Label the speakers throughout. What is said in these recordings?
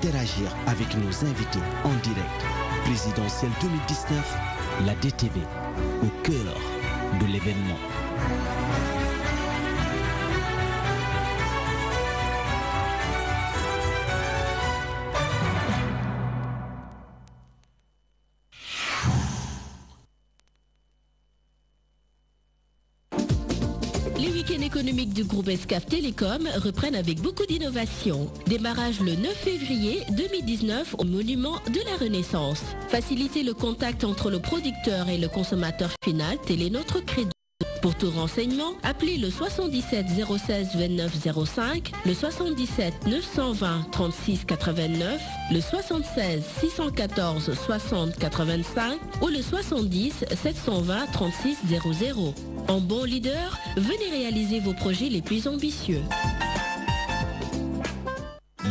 Speaker 1: interagir avec nos invités en direct. Présidentielle 2019, la DTV, au cœur de l'événement.
Speaker 2: Les week-ends économiques du groupe Excaf Télécom reprennent avec beaucoup d'innovation. Démarrage le 9 février 2019 au monument de la Renaissance. Faciliter le contact entre le producteur et le consommateur final, tel est notre credo. Pour tout renseignement, appelez le 77 016 29 05, le 77 920 36 89, le 76 614 60 85 ou le 70 720 36 00. En bon leader, venez réaliser vos projets les plus ambitieux.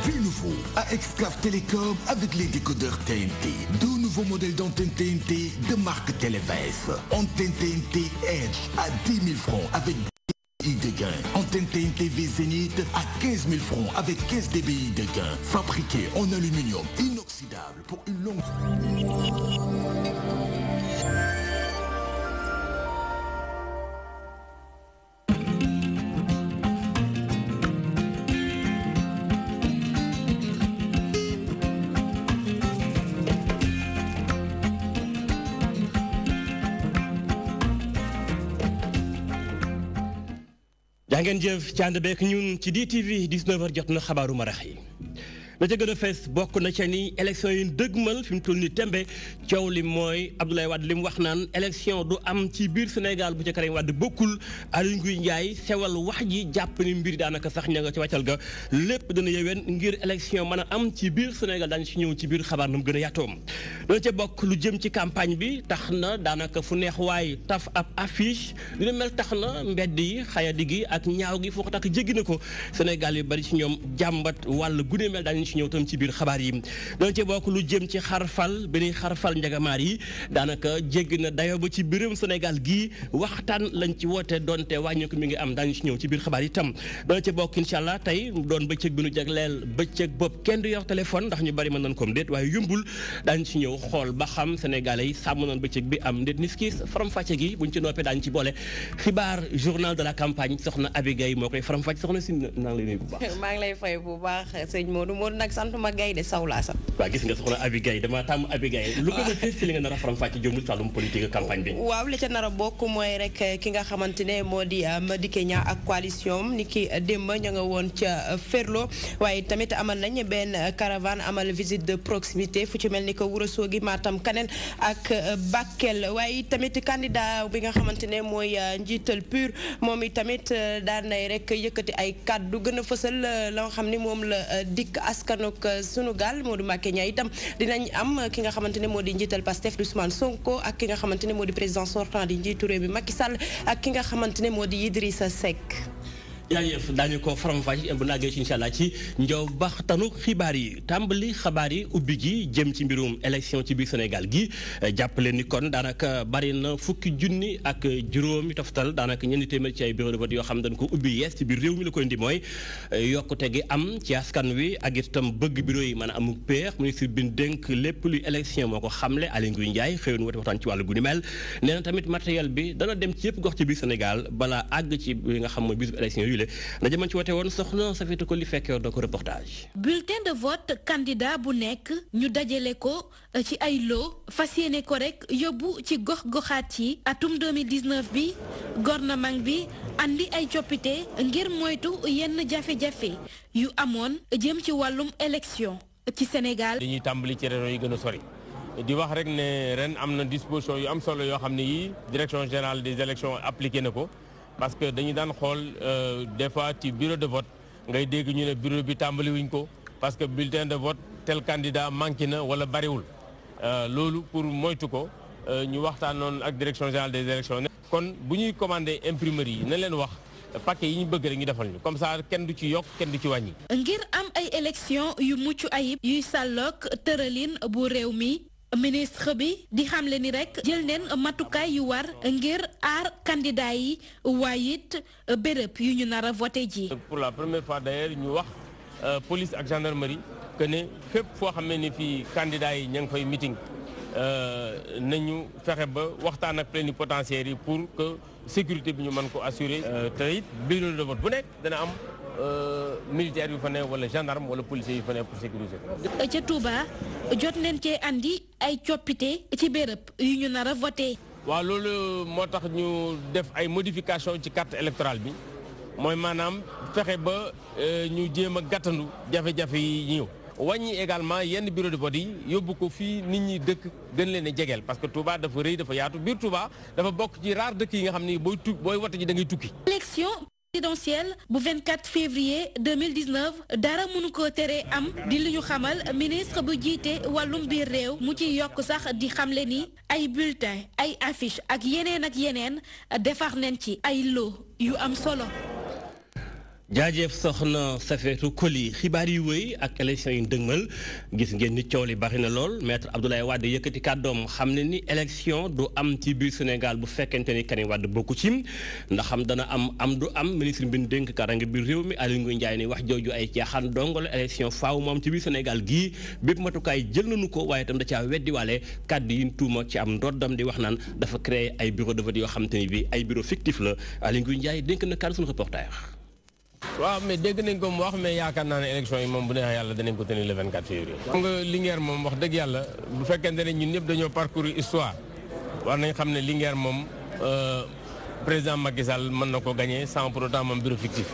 Speaker 3: Du nouveau à Excaf Télécom avec les décodeurs TNT. Deux nouveaux modèles d'antenne TNT de marque Televès. Antenne TNT Edge à 10 000 francs avec 10 dBi de gain. Antenne TNT V Zénith à 15 000 francs avec 15 dBi de gain. Fabriqué en aluminium inoxydable pour une longue...
Speaker 4: jangeen jëf ci ànd beek ñun ci DTV 19h jot na xabaaru marax yi la ca gën a fees bokk na ca ni élection yi dëgmal fi mu toll ni tembe coow li mooy Abdoulaye Wade li mu wax naan élection du am ci biir Sénégal bu ca Karim Wade bokkul Aly Ngouille Ndiaye sewal wax ji jàpp ni mbir daanaka sax ña nga ci wàccal ga lépp dana yeween ngir élection mën a am ci biir Sénégal daañu ci ñëw ci biir xabaar na mu gën a yaatoom dana ca bokk lu jëm ci campagne bi tax na daanaka fu neex waay taf ab affiche dina mel tax na mbedd yi xayadi gi ak ñaaw gi foo ko takk jéggi na ko Sénégal yu bari ci ñoom jàmbat wàll gune mel daañu ci ñëw tam ci biir xabaar yi dana ca bokk lu jëm ci xarfal benn xarfal njagamaar yi daanaka jéggi na dayo ba ci biirum Sénégal gii waxtaan lañ ci woote donte wàññi ko mi ngi am daañu ci ñëw ci biir xabaar yi tam dana ca bokk incha allah tey doon bëccëg bi nu jagleel bëccëg bopp kenn du yor téléphone ndax ñu bari mën nañ koom déet waaye yumbul daañu ci ñëw xool ba xam sénégalais yi sàmm nañ bëccëg bi am ndét niskis faram-fàcce gi buñ ci noppee daañu ci boole xibaar journal de la campagne soxna Abi Gaye moo koy faram-fàcce soxna si naa ngi lay nuyu bu baax
Speaker 5: maa ngi lay fay bu baax sëñ Modou nag santuma Gaye de saw laa sax
Speaker 4: waaw gis nga soxna Abi Gaye dama tàmm Abi Gaye lu gën a fees ci li nga nar a faram-fàcce jëm ci wàllum politique campagne bi
Speaker 5: waaw li ca nar a bokk mooy rek ki nga xamante ne moo di Madické Niang ak coalition ni ki démb ña nga woon ca Ferlo waaye tamit amal nañ benn caravane amal visite de proximité fu ci mel ni que Ourossogui Matam Kanel ak Bakel waaye tamit candidat bi nga xamante ne mooy njiital PUR moom i tamit daan nay rek yëkkati ay kàddu gën a fësal la nga xam ni moom la dikk askanuk sunu gaal Modou Mbacké Niang itam dinañ am ki nga xamante ne moo di njiital Pastef Ousmane Sonko ak ki nga xamante ne moo di président sortant di njiitu réew mi Macky Sall ak ki nga xamante ne moo di Idrissa Seck
Speaker 4: jaajëf daañu ko faram-fàcce bu naagee ci incha allah ci njow baxtanu xibaar yi tàmbali xabaar yi ubbi gi jëm ci mbirum élection ci biir Sénégal gi jàppale ni kon daanaka bari na fukki junni ak juróomi toftal daanaka ñeenti téeméer ci ay bureau de vote yoo xam dañ ko ubbi yees ci biir réew mi la koy indi mooy yokkute gi am ci askan wi ak itam bëgg bureau yi mën a amul peex ministre bi dénk lépp luy élection moo ko xamle Aly Ngouille Ndiaye xëyoon woote waxtaan ci wàllu gu ni mel nee na tamit matériel bi dana dem ci yëpp gox ci biir Sénégal balaa àgg ci li nga xam mooy bisu élection yi ndaje man ci wote woon soxna Safetou ko li fekkee do ko reportage.
Speaker 6: bulletin de vote candidat bu nekk ñu dajale ko ci ay lot fas yéene ko rek yóbbu ci gox-goxaat yi atum 2019 bi gouvernement bi andi ay coppite ngir moytu yenn jafe-jafe yu amoon jëm ci wàllum élection ci Sénégal.
Speaker 7: dañuy tàmbali ci régions yi gën a sori di wax rek ne ren am na disposition yu am solo yoo xam ne yii direction générale des élections appliqué na ko. parce que dañu daan xool des fois ci bureau de vote ngay dégg ñu ne bureau bi tàmbali wuñ ko parce que bulletin de vote tel candidat manqué na wala bariwul loolu pour moytu ko ñu waxtaanoon ak direction générale des élections kon bu ñuy commandé imprimerie yi na leen wax paquet yi ñu bëgg rek ñu defal ñu comme ça kenn du ci yokk kenn du ci wàññi.
Speaker 6: ngir am ay élection yu mucc ayib yuy sàlloog tëralin bu réew mi. ministre bi di xamle ni rek jël neen matukaay yu war ngir aar candidat yi waaye it béréb yu ñu nar a voté ji.
Speaker 7: pour la première fois d'ailleurs ñu wax police ak gendarmerie que ne fépp foo xam ne ni fii candidats yi ña ngi fay meeting nañu fexe ba waxtaan ak plénipotentiaires yi pour que sécurité bi ñu mën ko assurer. te it bureau de vote bu nekk dana am militaire yu fa ne wala gendarme wala policier yu fa ne pour sécuriser.
Speaker 6: ca Touba jot nañ cee andi ay coppite ci béréb yu ñu nar a voté.
Speaker 7: waaw loolu moo tax ñu def ay modification ci carte électorale bi mooy maanaam fexe ba ñu jéem a gàttandu jafe-jafe yi ñëw. wàññi également yenn bureau de vote yi yóbbu ko fii nit ñi dëkk gën leen a jegeel parce que Touba dafa rëy dafa yaatu biir Touba dafa bokk ci rare dëkk yi nga xam ni booy wote ji da ngay tukki.
Speaker 6: élection présidentielle bu 24 février 2019 dara mënu ko tere am di lu ñu xamal ministre bu jiite wàllum biir réew mu ci yokk sax di xamle ni ay bulletin ay affiche ak yeneen defar nañ ci ay lot yu am solo.
Speaker 4: jaajëf soxna Safeetu Koli xibaar yi wëy ak élection yi dëgmal gis ngeen ni coow li bari na lool maître Abdoulaye Wade yëkkati kàddoom xam ne ni élection du am ci biir Sénégal bu fekkente ni Karim Wade bokku ci ndax xam dana am du am ministre bi ñu dénk kaaraange biir réew mi Aly Ngouille Ndiaye ni wax jooju ay caaxaan dong la élection faaw moom ci biir Sénégal gii bépp matukaay jël nañu ko waaye itam da caa weddiwaale kàddu yi ñu tuuma ci am ndoddam di wax naan dafa créer ay bureau de vote yoo xam te ni bi ay bureau fictif la Aly Ngouille Ndiaye dénk na kàddu suñu reporter.
Speaker 7: waaw mais dégg nañ ko mu wax mais yaakaar naa ne élection yi moom bu neexee yàlla danañ ko tenir le 24 février. xam nga Linguère moom wax dëgg yàlla bu fekkente ne ñun ñëpp dañoo parcourir histoire war nañ xam ne Linguère moom président Macky Sall mën na ko gagné sans pour autant moom bureau fictif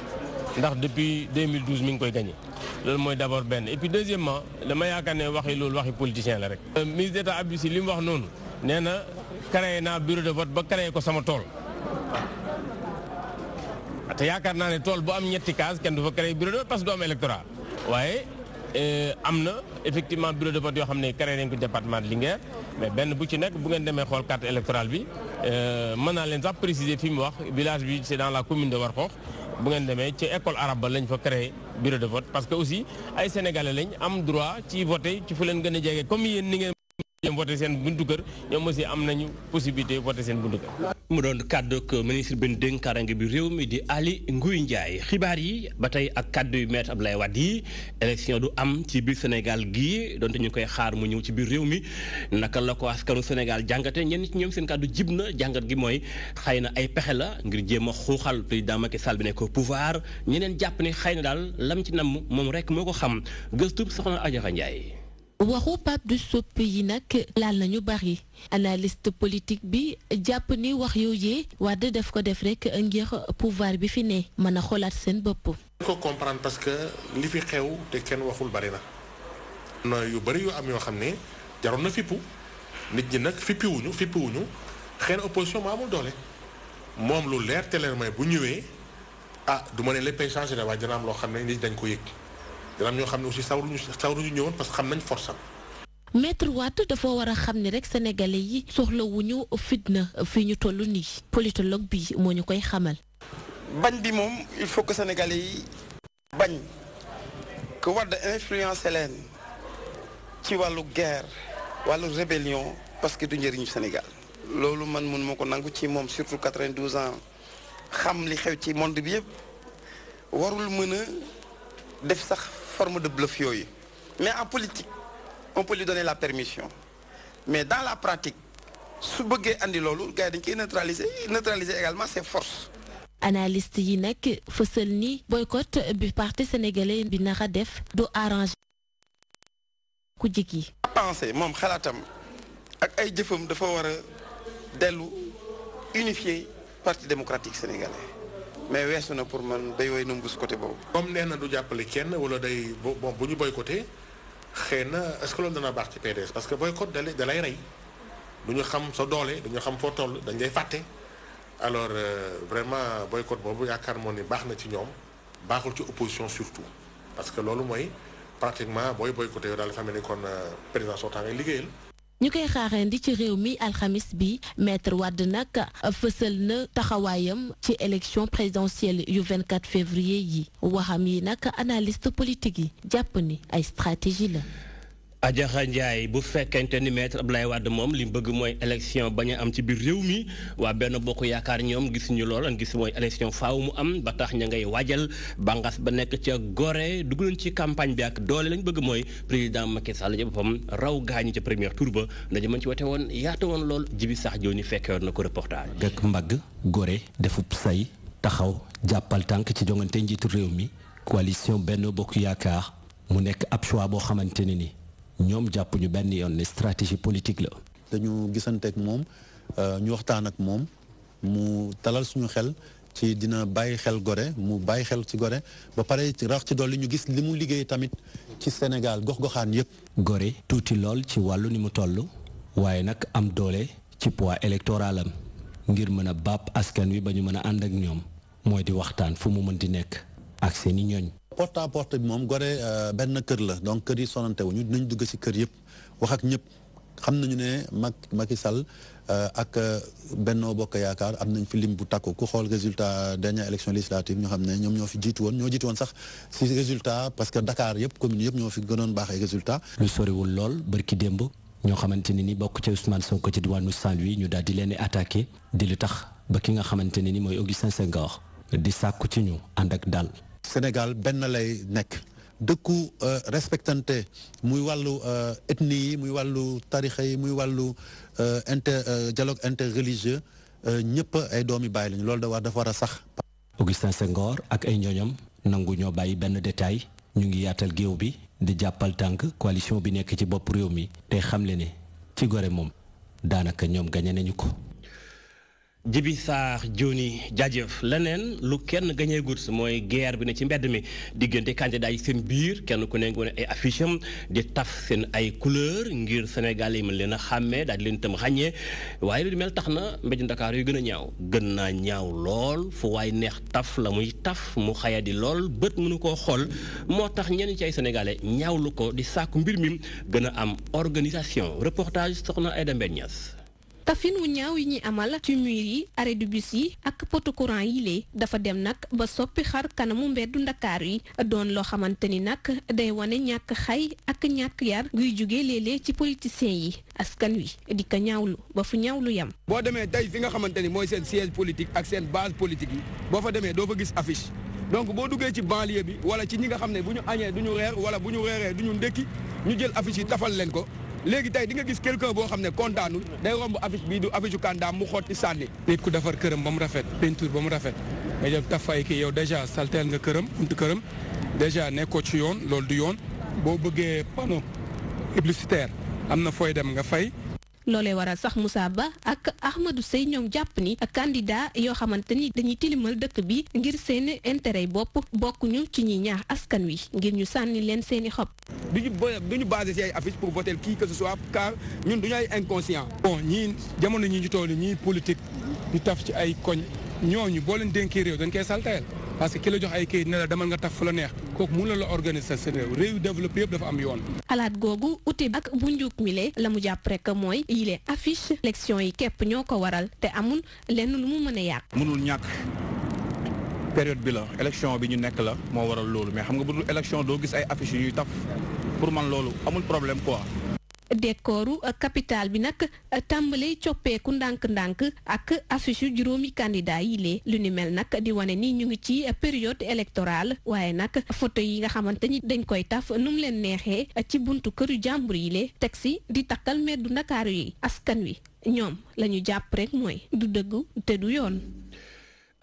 Speaker 7: ndax depuis 2012 mi ngi koy gagné loolu mooy d' abord benn et puis deuxièmement dama yaakaar ne waxi loolu waxi politicien la rek. ministre d' état Abdou Sy li mu wax noonu nee na créé naa bureau de vote ba créé ko sama tool. te yaakaar naa ne tool bu am ñetti case kenn du fa créé bureau de vote parce que du am électorat waaye am na effectivement bureau de vote yoo xam ne créé nañ ko département de Linguère mais benn bu ci nekk bu ngeen demee xool carte électorale bi mën naa leen sax préciser fi mu wax village bi c'est dans la commune de Warxoox bu ngeen demee ci école arabe ba lañ fa créé bureau de vote parce que aussi ay sénégalais lañ am droit ci voter ci fu leen gën a jege comme yéen ni ngeen voté seen buntu kër ñoom aussi am nañu possibilité voté seen buntu kër.
Speaker 4: mu doon kàddu ak ministre bi dénk kaaraange bi réew mi di Aly Ngouille Ndiaye xibaar yi ba tey ak kàddu yu maître Abdoulaye Wade yi élection du am ci biir Sénégal gii donte ñu koy xaar mu ñëw ci biir réew mi naka la ko askanu Sénégal jàngate ñenn ci ñoom seen kàddu jib na jàngat gi mooy xëy na ay pexe la ngir jéem a xuuxal président Macky Sall bi nekk pouvoir ñeneen jàpp ni xëy na daal lam ci namm moom rek moo ko xam gëstu soxna Adjara Ndiaye.
Speaker 2: waxu Pape du Sopé yi nag laal nañu bari analyste politique bi jàpp ni wax yooyee Wade def ko def rek ngir pouvoir bi fi ne mën a xoolaat seen bopp.
Speaker 8: ko comprendre parce que li fi xew te kenn waxul bari na yu bari yu am yoo xam ne jaroon na fippu nit ñi nag fippiwuñu xëy na opposition moo amul doole moom lu leer te leer may bu ñëwee du ma ne léppay changé na waaye dina am loo xam ne nit dañ ko yëg. dina am ñoo xam ne aussi sawaruñu ñëwoon parce que xam nañ force am.
Speaker 2: Maître Wade dafa war a xam ne rek sénégalais yi soxlawuñu fitna fii ñu toll nii politologue bi moo ñu koy xamal.
Speaker 9: bañ bi moom il faut que sénégalais yi bañ que Wade influencé leen ci wàllu guerre wàllu rébellion parce que du njëriñu Sénégal. loolu man mun ma ko nangu ci moom surtout 92 ans xam li xew ci monde bi yëpp warul mën a def sax forme de bluff yooyu mais en politique on peut lui donner la permission mais dans la pratique su bëggee andi loolu gars yi dañ koy neutraliser également ses forces.
Speaker 2: analyste yi nag fësal ni boycott bi parti sénégalais bi naka def du arranger ku jig yi.
Speaker 9: pensé moom xalaatam ak ay jëfam dafa war a dellu unifier parti démocratique sénégalais. mais weesu na pour man day woy numbu côté boobu. comme nee na du jàppale kenn wala day bon bu ñu boycotté xëy na est-ce que loolu dana baax ci PDS parce que boycott da lay rey du ñu xam sa doole du ñu xam foo toll dañ lay fàtte alors vraiment boycott boobu yaakaar moo ni baax na ci ñoom baaxul ci opposition surtout parce que loolu mooy pratiquement booy boycotté yow daal dafa mel ni kon président sortant ngay liggéeyal.
Speaker 2: ñu koy xaarandi ci réew mi alxamis bi maître Wade nag fësal na taxawaayam ci élection présidentielle yu 24 février yi waxam yi nag analyste politique yi jàpp ni ay stratégie la.
Speaker 4: Adjara Ndiaye bu fekkente ni maître Abdoulaye Wade moom li mu bëgg mooy élection bañ a am ci biir réew mi waa benn bokk yaakaar ñoom gisuñu lool an gis mooy élection faaw mu am ba tax ña ngay waajal bànqaas ba nekk ca Gorée dugg nañ ci campagne bi ak doole lañ bëgg mooy président Macky Sall ci boppam raw gaañu ca premier tour ba ndaje mën ci wate woon yaatu woon lool Jibi Sax Jooni fekkee woon na ko reportage.
Speaker 1: gëkk mbagg Gorée defub say taxaw jàppal tànk ci jongante njiitu réew mi coalition Benno Bokk Yaakaar mu nekk ab choix boo xamante ne ni ñoom jàpp ñu benn yoon ne stratégie politique la.
Speaker 10: dañu gisanteeg moom ñu waxtaan ak moom mu talal suñu xel ci dina bàyyi xel Gorée mu bàyyi xel ci Gorée ba pare ci rax ci dolli ñu gis li mu liggéey tamit ci Sénégal gox-goxaan yëpp.
Speaker 1: Gorée tuuti lool ci wàllu ni mu toll waaye nag am doole ci poids électoral am ngir mën a bàpp askan wi ba ñu mën a ànd ak ñoom mooy di waxtaan fu mu mën di nekk ak seeni ñooñ.
Speaker 10: porte à porte bi moom Gorée benn kër la donc kër yi sonante wuñu dinañ dugg ci kër yëpp wax ak ñëpp xam nañu ne Macky Sall ak Benno Bokk Yaakaar am nañ fi lim bu takku ku xool résultat dernière élection législative ñoo xam ne ñoom ñoo fi jiitu woon sax ci résultat parce que Dakar yëpp commune yëpp ñoo fi gënoon baax ay résultat.
Speaker 1: lu soriwul lool barki démb ñoo xamante ne ni bokk ca Ousmane Sonko ci diwaanu Saint-Louis ñu daal di leen attaqué di lu tax ba ki nga xamante ne ni mooy Augustin Senghor di sàkku ci ñu ànd ak dal.
Speaker 10: Sénégal benn lay nekk dëkku respectante muy wàllu ethnie yi muy wàllu tarixa yi muy wàllu dialogue interreligieux ñëpp ay doomi bàyyi lañu loolu dafa war a sax.
Speaker 1: Augustin Senghor ak ay ñooñam nangu ñoo bàyyi benn détail ñu ngi yaatal géew bi di jàppal tànk coalition bi nekk ci bopp réew mi te xamle ne ci Gorée moom daanaka ñoom gañe nañu ko.
Speaker 4: Jibi Sax Jooni jaajëf leneen lu kenn gañeegut mooy guerre bi ne ci mbedd mi diggante candidat yi seen biir kenn ku ne wane ay affiche am di taf seen ay couleur ngir Sénégal yi mën leen a xàmmee daal di leen itam ràññee waaye lu di mel tax na mbéju Ndakaar yu gën naa ñaaw lool fu waay neex taf la muy taf mu xayadi lool bët mënu koo xool moo tax ñenn ci ay sénégalais ñaawlu ko di sàkku mbir mi gën a am organisation reportage soxna Aïda Mbegnas.
Speaker 6: tafin wu ñaaw yi ñuy amal ci mur yi arrêt du bus yi ak poto courant yi lee dafa dem nag ba soppi xar kanamu mbeddu Ndakaar yi doon loo xamante ni nag day wane ñàkk xay ak ñàkk yar guy jóge léeg-léeg ci politiciens yi askan wi di ko ñaawlu ba fu ñaawlu yam.
Speaker 11: boo demee tey fi nga xamante ni mooy seen siège politique ak seen base politique yi boo fa demee doo fa gis affiche donc boo duggee ci banlieue bi wala ci ñi nga xam ne bu ñu añee du ñu reer wala bu ñu reeree du ñu ndékki ñu jël affiche yi tafal leen ko. léegi tey di nga gis quelqu'un boo xam ne kontaanul day romb affiche bii du affiche kandaam mu xotti sànni.
Speaker 12: nit ku defar këram ba mu rafet peinture ba mu rafet nga jël taf fay kii yow déjà salteel nga këram buntu këram déjà nekkoo ci yoon loolu du yoon boo bëggee panneau publicitaire am na fooy dem nga fay.
Speaker 6: loolee waral sax Moussa Ba ak Ahmadou Seye ñoom jàpp ni candidat yoo xamante ni dañuy tilimal dëkk bi ngir seeni intérêt bopp bokkuñu ci ñi ñaax askan wi ngir ñu sànni leen seeni xob.
Speaker 11: duñu basé ci ay affiche pour voter qui que ce soit car ñun duñu ay inconscient.
Speaker 12: bon ñii jamono ñi ñu toll ñii politique ñu taf ci ay koñ ñooñu boo leen dénkee réew dañ koy salteel parce que ki la jox ay kayit ne la demal nga taf fu la neex kooku mun la organiser seen réew développé yëpp dafa am yoon.
Speaker 6: xalaat googu ute ak bu njuug mile la mu jàpp rek mooy yile affiche élection yi képp ñoo ko waral te amul lenn lu mu mën a yàq.
Speaker 13: mënul ñàkk période bi la élection bi ñu nekk la moo waral loolu mais xam nga bu dul élection doo gis ay affiches yu ñuy taf pour man loolu amul problème quoi.
Speaker 6: décooru capital bi nag tàmbale coppeeku ndànk-ndànk ak affiche yu juróomi candidat yi lee lu ni mel nag di wane ni ñu ngi ci période électorale waaye nag photo yi nga xamante ni dañ koy taf nu mu leen neexee ci buntu këru jàmbur yi lee teg si di takkal meddu Ndakaaru yi askan wi ñoom la ñu jàpp rek mooy du dëgg te du yoon.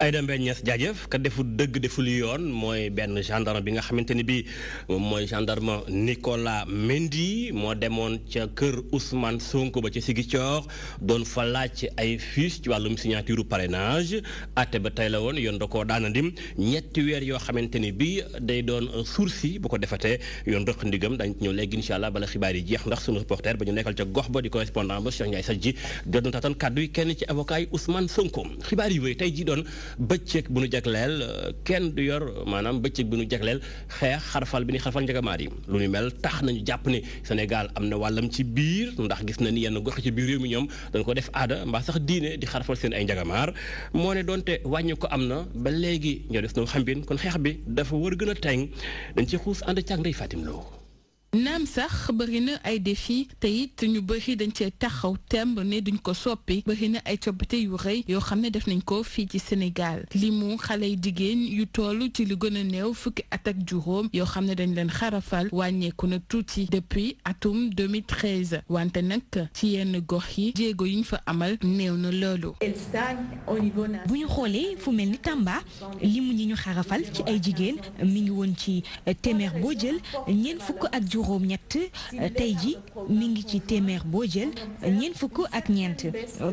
Speaker 4: Aïda Mbegnas jaajëf ka deful dëgg deful yoon mooy benn gendarme bi nga xamante ni bii mooy gendarme Nicolas Mendy moo demoon ca kër Ousmane Sonko ba ca Ziguinchor doon fa laaj ay fiche ci wàllum signature parrainage ate ba tey la woon yoon da koo daana ndim ñetti weer yoo xamante ni bii day doon sursis bu ko defatee yoon rëq ndigam dañ ñëw léegi incha allah bala xibaar yi jeex ndax sunu reporter ba ñu nekkal ca gox ba di correspondant ba Cheikh Ndiaye Sadji doon tatan kàddu yi kenn ci avocat yi Ousmane Sonko xibaar yi wéy tey ji doon bëccëg bu nu jagleel kenn du yor maanaam bëccëg bu nu jagleel xeex xarfal bi ni xarfal njagamaar yi lu ñu mel tax nañu jàpp ne Sénégal am na wàllam ci biir ndax gis na ni yenn gox ci biir réew mi ñoom dañ ko def aada mbaa sax diine di xarfal seen ay njagamaar moo ne doonte wàññi ko am na ba léegi ñoo des na xambin kon xeex bi dafa war gën a teŋ dañ ci xuus ànd càg Ndeye Fatim Lo
Speaker 14: naam sax bëri na ay défi te it ñu bëri dañ cee taxaw temb ne duñ ko soppi bëri na ay coppite yu rëy yoo xam ne def nañ ko fii ci Sénégal li mu xale yu jigéen yu toll ci lu gën a néew fukki at ak juróom yoo xam ne dañ leen xarafal wàññeeku na tuuti depuis atum 2013 wante nag ci yenn gox yi jéego yi ñu fa amal néew na loolu.
Speaker 15: bu ñu xoolee fu mel ni Tamba limu ñi ñu xarafal ci ay jigéen mi ngi woon ci téeméer boo jël ñeent fukk ak juróom ñett tey ji mi ngi ci téeméer boo jël ñeent fukk ak ñeent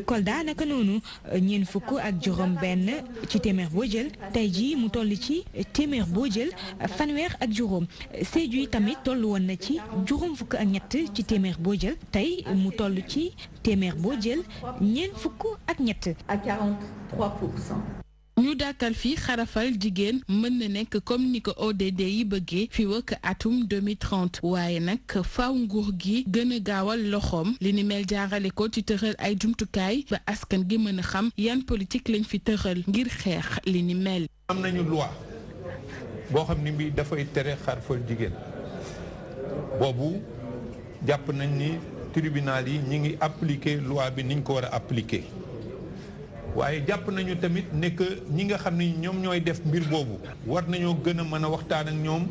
Speaker 15: Kolda naka noonu ñeent fukk ak juróom benn ci téeméer boo jël tey ji mu toll ci téeméer boo jël fanweer ak juróom Sédhiou yi tamit toll woon na ci juróom fukk ak ñett ci téeméer boo jël tey mu toll ci téeméer boo jël ñeent fukk ak ñett à 43%.
Speaker 14: ñu dàkkal fii xarafal jigéen mën na nekk comme ni ko ODD yi bëggee fi wëkk atum 2030 waaye nag faaw nguur gi gën a gaawal loxoom li ni mel jaarale ko ci tëral ay jumtukaay ba askan gi mën a xam yan politique lañ fi tëral ngir xeex li ni mel.
Speaker 16: am nañu loi boo xam ni bi dafay tere xarafal jigéen boobu jàpp nañ ni tribunal yi ñi ngi appliquer loi bi niñ ko war a appliquer. waaye jàpp nañu tamit ne que ñi nga xam ne ñoom ñooy def mbir boobu war nañoo gën a mën a waxtaan ak ñoom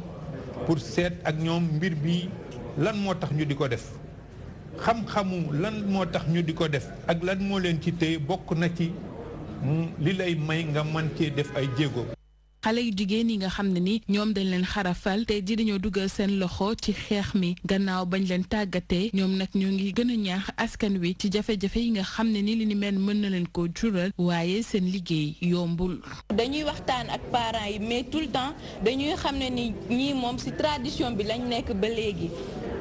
Speaker 16: pour seet ak ñoom mbir bi lan moo tax ñu di ko def xam-xamu lan moo tax ñu di ko def ak lan moo leen ci téye bokk na ci li lay may nga mën cee def ay jéego.
Speaker 14: xale yu jigéen yi nga xam ne ni ñoom dañ leen xarafal te di dañoo dugal seen loxo ci xeex mi gannaaw bañ leen tàggatee ñoom nag ñoo ngi gën a ñaax askan wi ci jafe-jafe yi nga xam ne ni li ni mel mën na leen ko jural waaye seen liggéey yombul.
Speaker 17: dañuy waxtaan ak parents yi mais tout le temps dañuy xam ne ni ñii moom ci tradition bi lañ nekk ba léegi.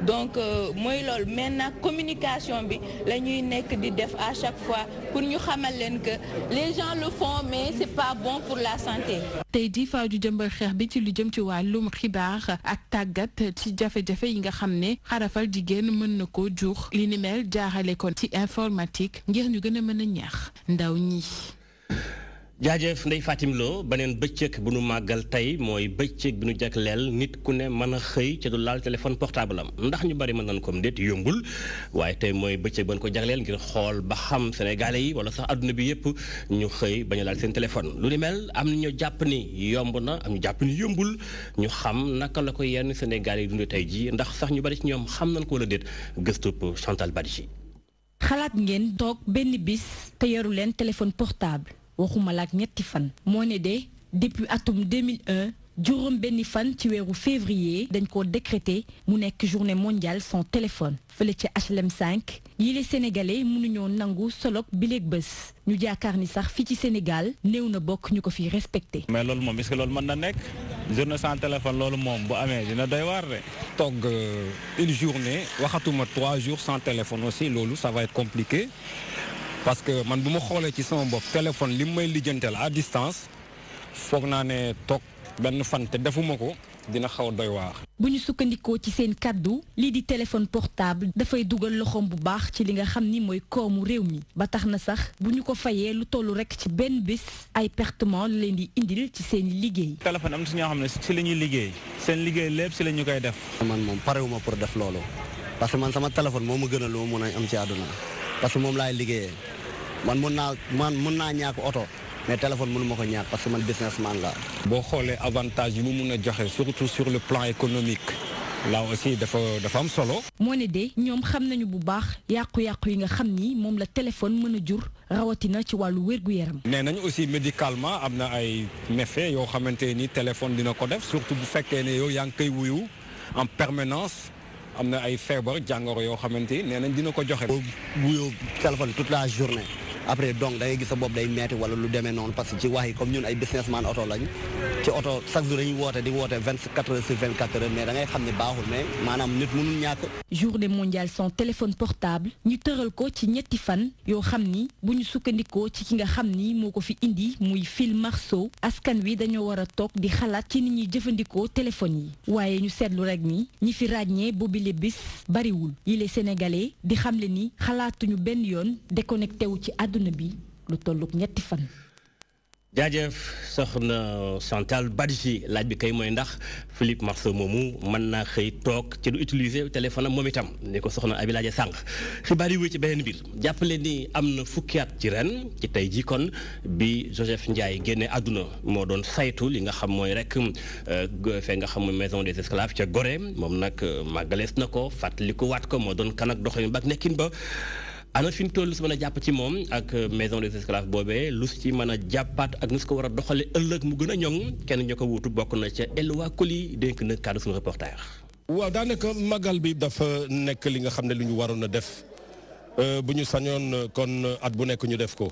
Speaker 17: donc mooy loolu maintenant communication bi la ñuy nekk di def à chaque fois pour ñu xamal leen que les gens le font mais c'est pas bon pour la santé.
Speaker 14: tey jii faaw ju jëmbal xeex bi ci lu jëm ci wàllum xibaar ak tàggat ci jafe-jafe yi nga xam ne xarafal jigéen mën na ko jur li ni mel jaarale ko ci informatique ngir ñu gën a mën a ñaax ndaw ñi.
Speaker 4: jaajëf Ndeye Fatim Lo beneen bëccëg bu nu màggal tey mooy bëccëg bi nu jagleel nit ku ne mën a xëy ca du laal téléphone portable am ndax ñu bari mën nañ ko déet yombul waaye tey mooy bëccëg ban ko jagleel ngir xool ba xam sénégalais yi wala sax adduna bi yépp ñu xëy bañ a laal seen téléphone lu ni mel am na ñu jàpp ni yomb na am ñu jàpp ni yombul ñu xam naka la ko yenn sénégalais yi dundee tey ji ndax sax ñu bari ci ñoom xam nañ ko wala déet gëstub Chantal Badji.
Speaker 15: xalaat ngeen toog benn bis te yoru leen téléphone portable. waxuma la ak ñetti fan moo ne de depuis atum 2001 juróom benni fan ci weeru février dañ ko décrété mu nekk journée mondiale sans téléphone fële ci HLM 5 yi les sénégalais mënuñoo nangu solok bileeg bés ñu jaakaar ni sax fii ci Sénégal néew na bokk ñu ko fi respecté.
Speaker 13: mais loolu moom est-ce que loolu mën na nekk journée sans téléphone loolu moom bu amee dina doy waar de.
Speaker 11: toog une journée waxatuma 3 jours sans téléphone aussi loolu ça va être compliqué. parce que man bu ma xoolee ci sama bopp téléphone li may lijjanteel à distance foog naa ne toog benn fan te defuma ko dina xaw a doy waar.
Speaker 15: bu ñu sukkandikoo ci seen kàddu lii di téléphone portable dafay dugal loxoom bu baax ci li nga xam ni mooy koomu réew mi ba tax na sax bu ñu ko fayee lu tollu rek ci benn bés ay pertement la leen di indil ci seen liggéey.
Speaker 13: téléphone am na si ñoo xam ne si la ñuy liggéey seen liggéey lépp si la ñu koy def.
Speaker 18: man moom parewuma pour def loolu parce que man sama téléphone moo ma gën a loo mun a am ci àdduna parce que moom laay liggéeyee. man mun naa ñàkk oto mais téléphone mënu ma ko ñàkk parce que man businessman la.
Speaker 11: boo xoolee avantage yi mu mun a joxe surtout sur le plan économique là aussi dafa am solo.
Speaker 15: moo ne de ñoom xam nañu bu baax yàqu-yàqu yi nga xam ni moom la téléphone mën a jur rawatina ci wàllu wér-gu-yaram.
Speaker 11: nee nañu aussi médicalement am na ay méfaits yoo xamante ni téléphone dina ko def surtout bu fekkee ne yow yaa ngi koy wuyu en permanence. am na ay feebar jàngoro yoo xamante ni nee nañ dina ko joxe.
Speaker 18: boo wuyoo téléphone toute la journée après donc da ngay gis sa bopp day metti wala lu demee noonu parce que ci wax yi comme ñun ay businessman oto lañ ci oto chaque jour dañuy woote di woote 24 heures sur 24 heures mais da ngay xam ne baaxul mais maanaam nit mënul ñàkk.
Speaker 15: journée mondiale sans téléphone portable ñu tëral ko ci ñetti fan yoo xam ni bu ñu sukkandikoo ci ki nga xam ni moo ko fi indi muy Phil Marceau askan wi dañoo war a toog di xalaat ci ni ñuy jëfandikoo téléphone yi waaye ñu seetlu rek ni ñi fi ràññee boobile bis bariwul yi les sénégalais di xamle ni xalaatuñu benn yoon déconnecté wu ci àdduna bi lu tolluk ñetti fan.
Speaker 4: jaajëf soxna Chantal Badji laaj bi kay mooy ndax Philippe Marceau moomu mën naa xëy toog ci du utiliser téléphone am moom itam ni ko soxna Abi laaje sànq xibaar yi wéy ci beneen mbir jàppale ni am na fukki at ci ren ci tey jii kon bi Joseph Ndiaye génne àdduna moo doon saytu li nga xam mooy rek fee nga xam mooy maison des esclaves ca Gorée moom nag màggalees na ko fàttali ko waat ko moo doon kan ak doxalin ba ak nekkin ba. ana fi ñu toll lu si mën a jàpp ci moom ak maison des esclaves boobee lu si mën a jàppaat ak nu si ko war a doxale ëllëg mu gën a ñoŋ kenn ñoo ko wuutu bokk na ca Elwa Koli dénk na kàddu suñu reporter.
Speaker 19: waaw daanaka magal bi dafa nekk li nga xam ne lu ñu waroon a def bu ñu sañoon kon at bu nekk ñu def ko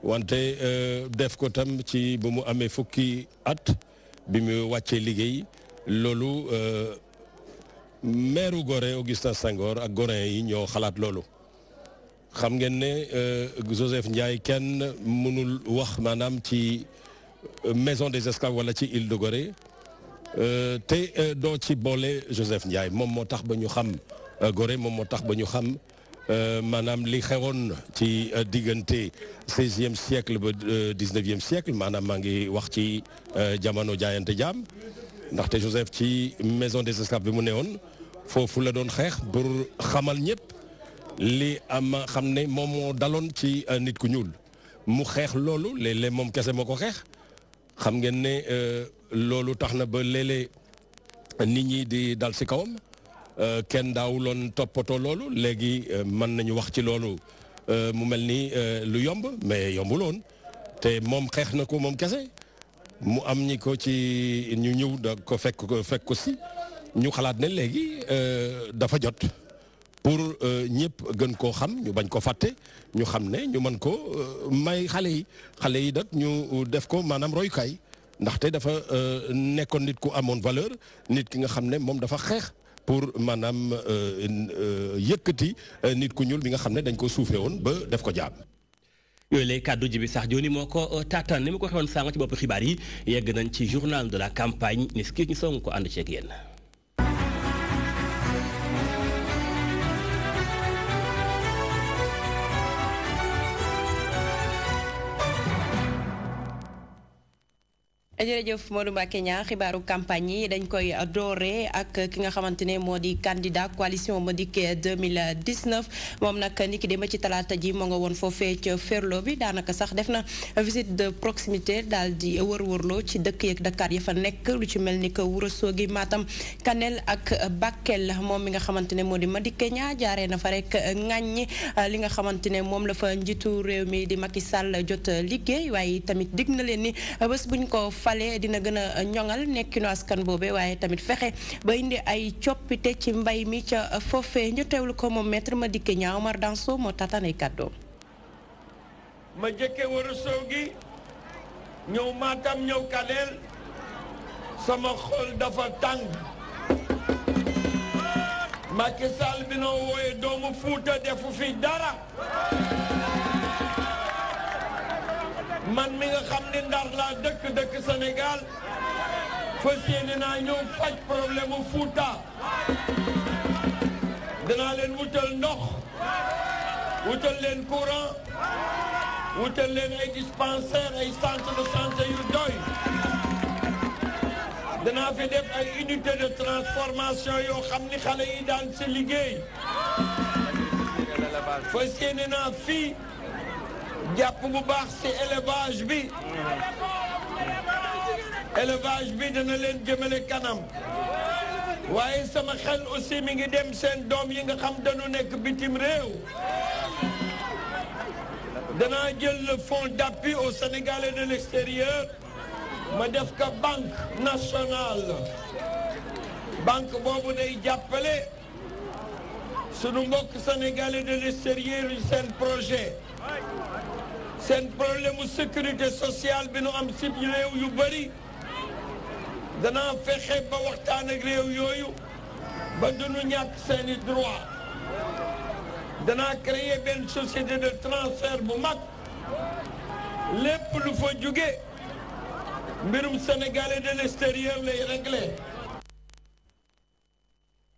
Speaker 19: wante def ko tam ci bu mu amee fukki at bi mu wàccee liggéey loolu maire Gorée Augustin Senghor ak Goréens yi ñoo xalaat loolu. xam ngeen ne Joseph Ndiaye kenn mënul wax maanaam ci maison des esclaves wala ci île de Gorée te doo ci boole Joseph Ndiaye moom moo tax ba ñu xam Gorée moom moo tax ba ñu xam maanaam li xewoon ci diggante 16e siècle ba 19e siècle maanaam maa ngi wax ci jamono jaayante jaam ndaxte Joseph ci maison des esclaves bi mu newoon foofu la doon xeex pour xamal ñëpp. li am xam ne moom moo daloon ci nit ku ñuul mu xeex loolu léeg-léeg moom kese moo ko xeex xam ngeen ne loolu tax na ba léeg-léeg nit ñi di dal ci kawam kenn daawuloon toppatoo loolu léegi mën nañu wax ci loolu mu mel ni lu yomb mais yombuloon te moom xeex na ko moom kese mu am ñi ko ci ñu ñëw da ko fekk ko si ñu xalaat ne léegi dafa jot. pour ñëpp gën koo xam ñu bañ ko fàtte ñu xam ne ñu mën ko may xale yi nag ñu def ko maanaam royukaay ndaxte dafa nekkoon nit ku amoon valeur nit ki nga xam ne moom dafa xeex pour maanaam yëkkati nit ku ñuul bi nga xam ne dañ ko suufee woon ba def ko jaam.
Speaker 4: yooyu lay kàddu ji bi sax jooni moo ko taataan ni ma ko waxoon sànq ci bopp xibaar yi yegg nañ ci journal de la campagne ni skii ñu soog ko ànd ceeg yéen.
Speaker 5: jërëjëf Modou Mbacké Niang xibaaru campagne yi dañ koy doore ak ki nga xamante ne moo di candidat coalition Madické 2019 moom nag niki démb ci talaata ji moo nga woon foofee ca Ferlo bi daanaka sax def na visite de proximité daal di wër-wërloo ci dëkk yeeg Dakar ya fa nekk lu ci mel ni que Ourossogui Matam Kanel ak Bakel moom mi nga xamante ne moo di Madické Niang jaaree na fa rek ŋàññi li nga xamante ne moom la fa njiitu réew mi di Macky Sall jot liggéey waaye tamit dig na leen ni bés buñ ko dina gën a ñoŋal nekkinu askan boobe waaye tamit fexe ba indi ay coppite ci mbay mi ca foofee ñu teewlu ko moom maître Madické Niang Omar Danso moo tataan ay kàddoom.
Speaker 20: ma jëkke Ourossogui ñëw Matam ñëw Kanel sama xol dafa tàng Macky Sall bi noo wooye doomu Fuuta defu fi dara man mi nga xam ne Ndar laa dëkk Sénégal fas yéene naa ñëw faj problème mu Fuuta danaa leen wutal ndox wutal leen courant wutal leen ay dispensaire ay centre de santé yu doy danaa fi def ay unité de transformation yoo xam ni xale yi daan ci liggéey fas yéene naa fii jàpp bu baax ci élevage bi dana leen jëmale kanam waaye sama xel aussi mi ngi dem seen doom yi nga xam dañu nekk bitim réew danaa jël le fonds d'appui aux Sénégalais de l'extérieur ma def ko banque nationale banque boobu day jàppale sunu mbokk Sénégalais de l'extérieur yi seen projet seen problème mu sécurité sociale bi nu am ci réew yu bari danaa fexe ba waxtaan ak réew yooyu ba duñu ñàkk seeni droit danaa créer benn société de transfert bu mag lépp lu fa jóge mbirum sénégalais de l'extérieur lay régler.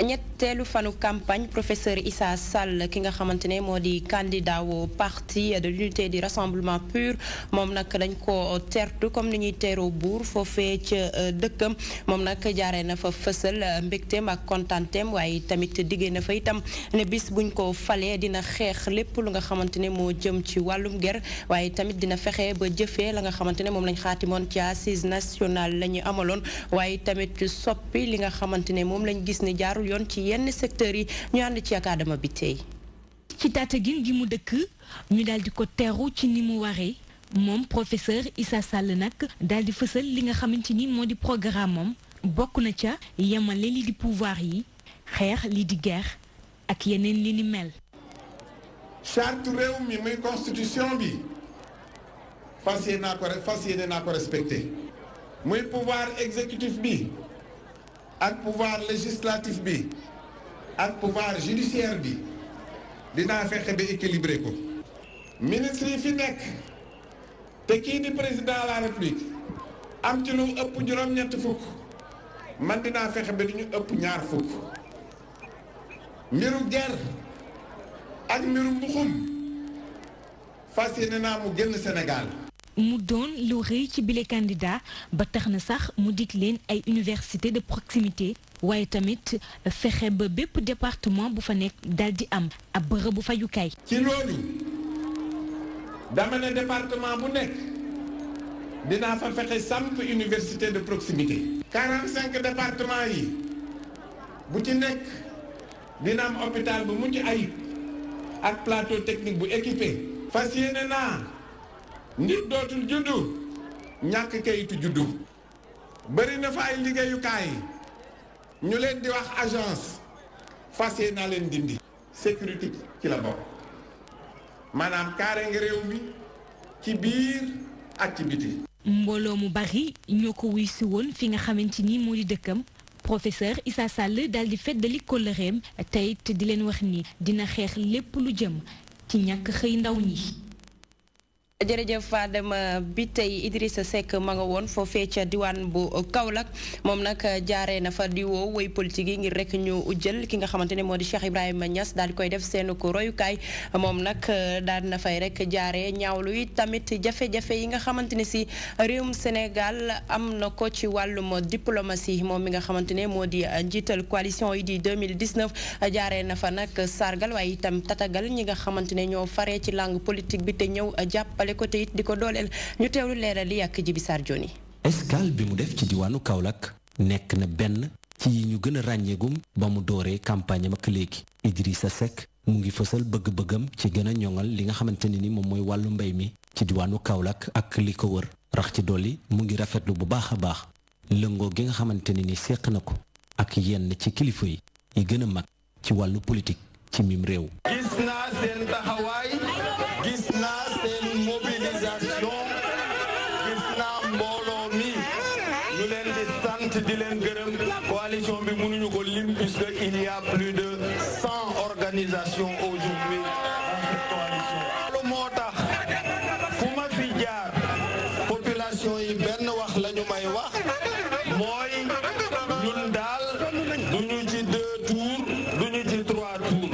Speaker 5: ñett ñetteelu fanu campagne professeur Issa Sall ki nga xamante ne moo di candidat au parti de l'unité du rassemblement pur moom nag dañ ko tertu comme ni ñuy teeroo buur foofee ca dëkkam moom nag jaaree na fa fësal mbégteem ak kontaanteem waaye tamit diggee na fa itam ne bis buñ ko falee dina xeex lépp lu nga xamante ne moo jëm ci wàllum ger waaye tamit dina fexe ba jëfee la nga xamante ne moom lañ xaatimoon ci assise nationale la ñu amaloon waaye tamit soppi li nga xamante ne moom lañ gis ne jaarul yoon ci yenn secteurs yi ñu ànd ci ak Adama bi tey
Speaker 15: ci Tataguine gi mu dëkk ñu daal di ko teeru ci ni mu waree moom professeur Issa Sall nag daal di fësal li nga xamante ni moo di programme moom bokk na ca yemale li di pouvoir yi xeex li di guerre ak yeneen li ni mel.
Speaker 21: charte réew mi muy constitution bi fas yéene naa ko respecté muy pouvoir exécutif bi ak pouvoir législatif bi ak pouvoir judiciaire bi dinaa fexe ba équilibré ko. ministre yi fi nekk te kii di président de la république am ci lu ëpp juróom-ñett fukk man dinaa fexe ba du ñu ëpp ñaar fukk. mbiru guerre ak mbiru mbuxum fas yéene naa mu génn Sénégal.
Speaker 15: mu doon lu rëy ci bile candidat ba tax na sax mu dig leen ay université de proximité waaye tamit fexe ba bépp département bu fa nekk dal di am ab bërëb bu fajukaay.
Speaker 21: ci loolu dama ne département bu nekk dinaa fa fexe samp université de proximité. 45 départements yi bu ci nekk dina am hôpital bu mucc ayib ak plateau technique bu équipé. fas yéene naa nit dootul juddu ñàkk kayitu juddu. bëri na fa ay liggéeyukaay ñu leen di wax agence fas yéene naa leen dindi. sécurité ci la bokk maanaam kaaraange réew mi ci biir ak ci biti.
Speaker 15: mbooloo mu bari ñoo ko wuy si woon fi nga xamante ni moo di dëkkam professeur Issa Sall daal di feddali kóllëreem tey te di leen wax ni dina xeex lépp lu jëm ci ñàkk xëy ndaw ñi.
Speaker 5: jërëjëf Fadama bi tey Idrissa Seck ma nga woon foofee ca diwaan bu Kaolack moom nag jaaree na fa di woo woy politique yi ngir rek ñu jël ki nga xamante ne moo di Cheikh Ibrahima Niass daal di koy def seen ko royukaay moom nag daal na fay rek jaaree ñaawlu yi tamit jafe-jafe yi nga xamante ne si réewum Sénégal am na ko ci wàllum diplomatie moom mi nga xamante ne moo di njiital coalition yi di 2019 jaaree na fa nag sargal waaye itam tatagal ñi nga xamante ne ñoo faree ci langue politique bi te ñëw jàppale côté it di ko dooleel ñu teewlu leeral yi ak Jibi Sarr Joni.
Speaker 1: escale bi mu def ci diwaanu Kaolack nekk na benn ci yi ñu gën a ràññeegum ba mu dooree campagne am ak léegi Idrissa Seck mu ngi fësal bëgg-bëggam ci gën a ñoŋal li nga xamante ne ni moom mooy wàllu mbay mi ci diwaanu Kaolack ak li ko wër rax ci dolli mu ngi rafetlu bu baax a baax lëngoo gi nga xamante ne ni seq na ko ak yenn ci kilifa yi gën a mag ci wàllu politique ci mim réew.
Speaker 21: gis naa seen taxawaay gis naa seen mobilisation gis naa mbooloo mi ñu leen di sant di leen gërëm coalition bi mënuñu ko lim puisque il y a plus de 100 organisations aujourd'hui dans cette coalition. loolu moo tax fu ma fi jaar population yi benn wax la ñu may wax mooy ñun daal duñu ci 2 tours duñu ci 3 tours.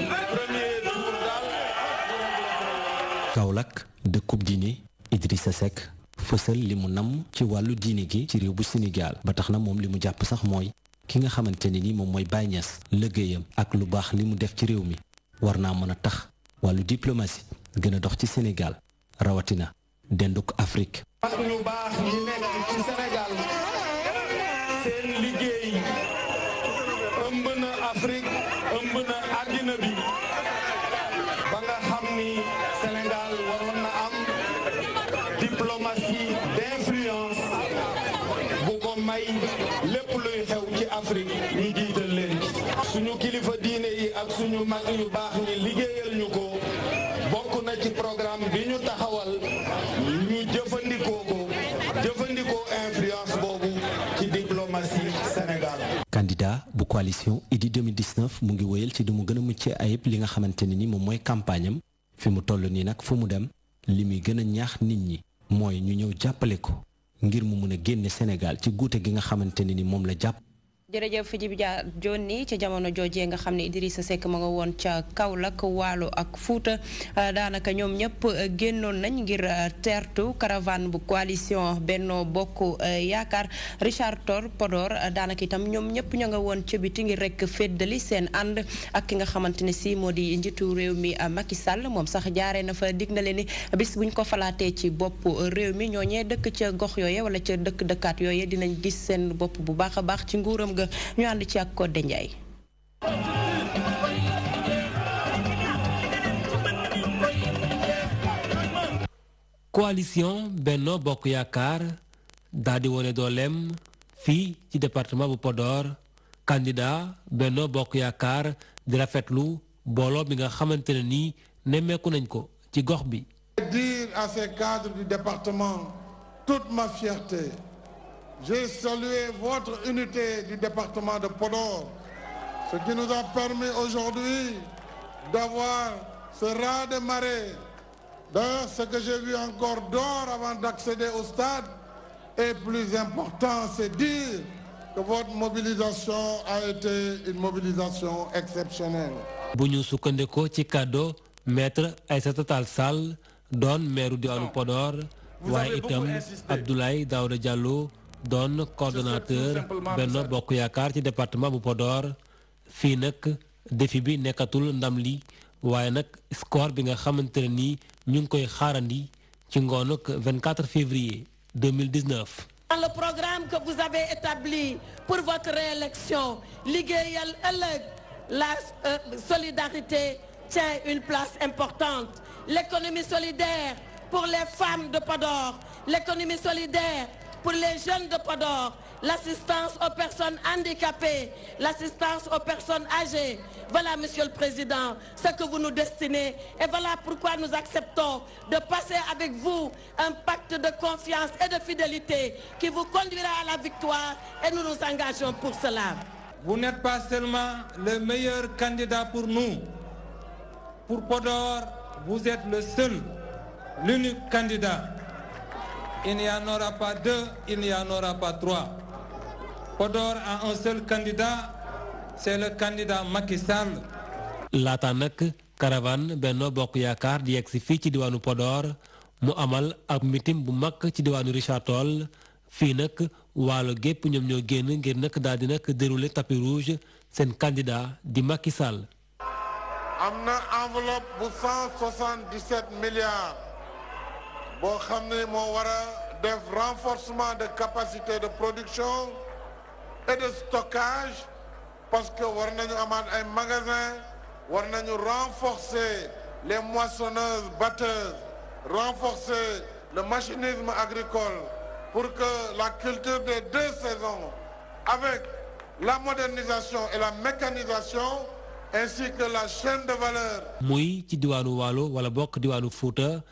Speaker 1: Kaolack dëkkub diine Idrissa Seck fësal li mu namm ci wàllu diine gi ci réew bu Sénégal ba tax na moom li mu jàpp sax mooy ki nga xamante ne ni moom mooy Baye Niass liggéeyam ak lu baax li mu def ci réew mi war naa mën a tax wàllu diplomatie gën a dox ci Sénégal rawatina denduk Afrique.
Speaker 21: ak ñu baax ñi nekk ci Sénégal seen liggéey ëmb na Afrique ëmb na àddina bi ba nga xam ni Sénégal waroon na am diplomatie d'influence bu ko may lépp luy xew ci Afrique ñu jiital leen suñu kilifa diine yi ak suñu mag yu baax ñi liggéeyal ñu ko bokk na ci programme bi ñu taxawal ñu jëfandikoo influence boobu ci diplomatie Sénégal.
Speaker 1: candidat bu coalition Idy 2019 mu ngi wéyal ci du mu gën a mucc ayib li nga xamante ne ni moom mooy campagne am fi mu toll nii nag fu mu dem li muy gën a ñaax nit ñi mooy ñu ñëw jàppale ko ngir mu mën a génne Sénégal ci guute gi nga xamante ne ni moom la jàpp
Speaker 5: jërëjëf Djibi Joni ca jamono joojee nga xam ne Idrissa Seck ma nga woon ca Kaolack Waalo ak Fuuta daanaka ñoom ñëpp génnoon nañ ngir teertu caravane bu coalition Benno Bokk Yaakaar Richard Toll Podor daanaka itam ñoom ñëpp ña nga woon ca biti ngir rek féddali seen ànd ak ki nga xamante ne si moo di njiitu réew mi Macky Sall moom sax jaaree na fa dig na leen ni bis buñ ko falaatee ci bopp réew mi ñooñee dëkk ca gox yooye wala ca dëkkaat yooye dinañ gis seen bopp bu baax a baax ci nguuram ñu ànd ci ak Codé Ndiaye.
Speaker 3: coalition Benno Bokk Yaakaar daal di wone dooleem fii ci département bu Podor candidat Benno Bokk Yaakaar di rafetlu booloo bi nga xamante ne nii nemmeeku nañ ko ci gox bi.
Speaker 21: Dire à ces cadres du département toute ma fierté. J'ai salué votre unité du département de Podor, ce qui nous a permis aujourd'hui d'avoir ce raz-de-marée. D'ailleurs, ce que j'ai vu encore d'or avant d'accéder au stade est plus important, c'est dire que votre mobilisation a été une mobilisation exceptionnelle.
Speaker 3: bu ñu sukkandikoo ci kàddu maître Aïssata Tall Sall doon maire diwaanu Podor waaye itam Abdoulaye Daouda Diallo doon coordonnateur Benno Bokk Yaakaar ci département bu Podor fii nag défi bi nekkatul ndam li waaye nag score bi nga xamante ne nii ñu ngi koy xaarandi ci ngoonuk 24 février 2019.
Speaker 22: Dans le programme que vous avez établi pour votre réélection, liggéeyal ëllëg la solidarité tient une place importante. L'économie solidaire pour les femmes de Podor, l'économie solidaire pour les jeunes de Podor, l'assistance aux personnes handicapées, l'assistance aux personnes âgées. Voilà, Monsieur le Président, ce que vous nous destinez. Et voilà pourquoi nous acceptons de passer avec vous un pacte de confiance et de fidélité qui vous conduira à la victoire et nous nous engageons pour cela.
Speaker 16: Vous n'êtes pas seulement le meilleur candidat pour nous. Pour Podor, vous êtes le seul, l'unique candidat. Il n'y en aura pas deux, il n'y en aura pas trois. Podor a un seul candidat, c'est le candidat Macky Sall.
Speaker 3: laata nag caravane Benno Bokk Yaakaar di yegg si fii ci diwaanu Podor mu amal ab meeting bu mag ci diwaanu Richard Toll fii nag waalo gépp ñoom ñoo génn ngir nag daal di nag dérouler tapis rouge seen candidat di Macky Sall.
Speaker 21: am na enveloppe bu 177 milliards boo xam ne moo war a def renforcement de capacité de production et de stockage parce que war nañu amaat ay magasins war nañu renforcer les moissonneuses batteuses renforcer le machinisme agricole pour que la culture des deux saisons avec la modernisation et la mécanisation ainsi que la chaîne de valeur.
Speaker 3: muy ci diwaanu Waalo wala bokk diwaanu Fuuta